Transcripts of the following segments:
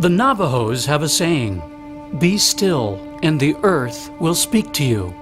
The Navajos have a saying, "Be still, and the earth will speak to you."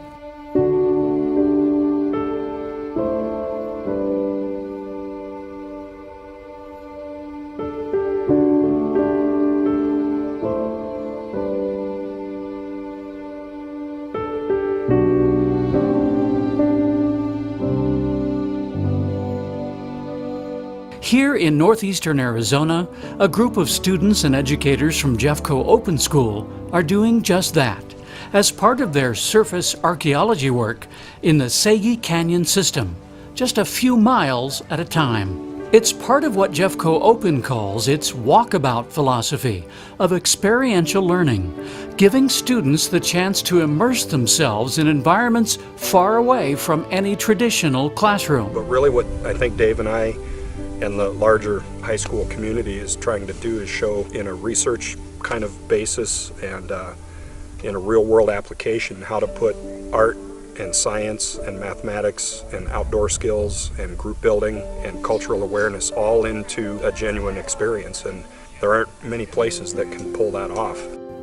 Here in northeastern Arizona, a group of students and educators from Jeffco Open School are doing just that as part of their surface archaeology work in the Sagi Canyon system, just a few miles at a time. It's part of what Jeffco Open calls its walkabout philosophy of experiential learning, giving students the chance to immerse themselves in environments far away from any traditional classroom. But really what I think Dave and I and the larger high school community is trying to do is show in a research kind of basis and in a real world application how to put art and science and mathematics and outdoor skills and group building and cultural awareness all into a genuine experience, and there aren't many places that can pull that off.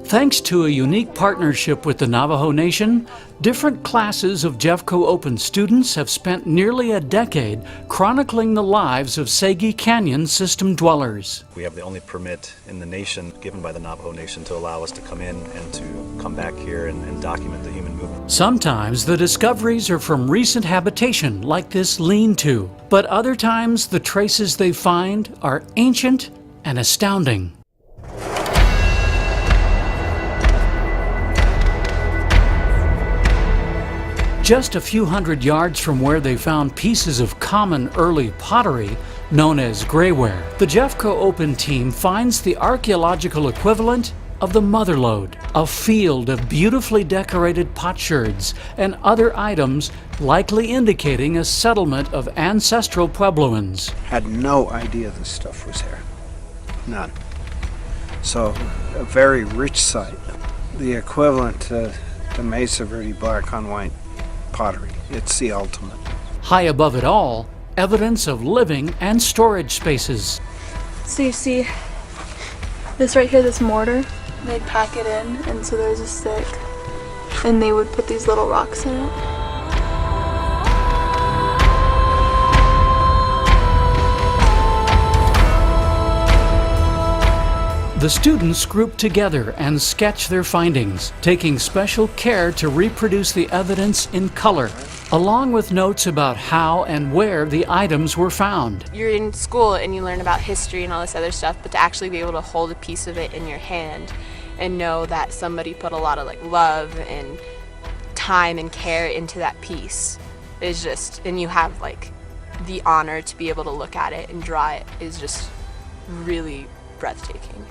Thanks to a unique partnership with the Navajo Nation, different classes of Jeffco Open students have spent nearly a decade chronicling the lives of Sagi Canyon system dwellers. We have the only permit in the nation given by the Navajo Nation to allow us to come in and to come back here and document the human movement. Sometimes the discoveries are from recent habitation, like this lean-to, but other times the traces they find are ancient and astounding. Just a few hundred yards from where they found pieces of common early pottery known as grayware, the Jeffco Open team finds the archaeological equivalent of the motherlode, a field of beautifully decorated potsherds and other items likely indicating a settlement of ancestral Puebloans. Had no idea this stuff was here. None. So, a very rich site. The equivalent to the Mesa Verde black on white pottery. It's the ultimate. High above it all, evidence of living and storage spaces. So you see this right here, this mortar, they'd pack it in, and so there's a stick, and they would put these little rocks in it. The students group together and sketch their findings, taking special care to reproduce the evidence in color, along with notes about how and where the items were found. You're in school and you learn about history and all this other stuff, but to actually be able to hold a piece of it in your hand and know that somebody put a lot of love and time and care into that piece is just, and you have the honor to be able to look at it and draw it, is just really breathtaking.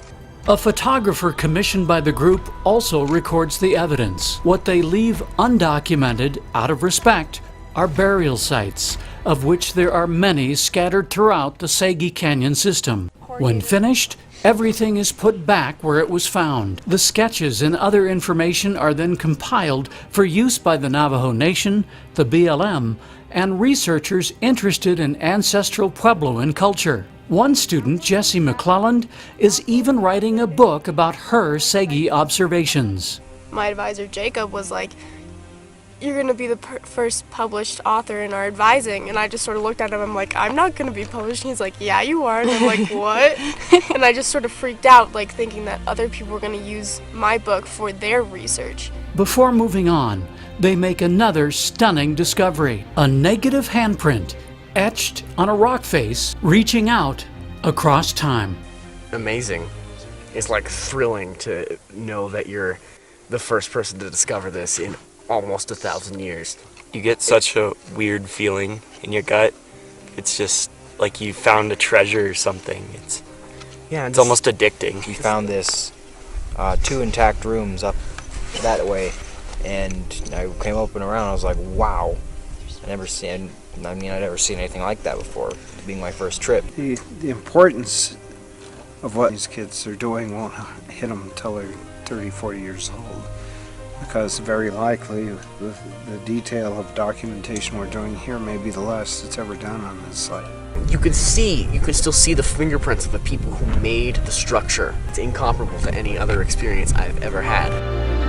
A photographer commissioned by the group also records the evidence. What they leave undocumented, out of respect, are burial sites, of which there are many scattered throughout the Sagi Canyon system. When finished, everything is put back where it was found. The sketches and other information are then compiled for use by the Navajo Nation, the BLM, and researchers interested in ancestral Puebloan culture. One student, Jessy McClelland, is even writing a book about her Sagi observations. My advisor, Jacob, was like, "You're going to be the first published author in our advising." And I just sort of looked at him, I'm like, "I'm not going to be published." And he's like, "Yeah, you are." And I'm like, "What?" And I just sort of freaked out, thinking that other people were going to use my book for their research. Before moving on, they make another stunning discovery, a negative handprint etched on a rock face, reaching out across time. Amazing. It's thrilling to know that you're the first person to discover this in almost 1,000 years. You get such a weird feeling in your gut. It's just like you found a treasure or something. It's almost addicting. We found this 2 intact rooms up that way, and I came up and around. I was like, wow. I'd never seen anything like that before, being my first trip. The importance of what these kids are doing won't hit them until they're 30, 40 years old. because very likely the detail of documentation we're doing here may be the last that's ever done on this site. You can still see the fingerprints of the people who made the structure. It's incomparable to any other experience I've ever had.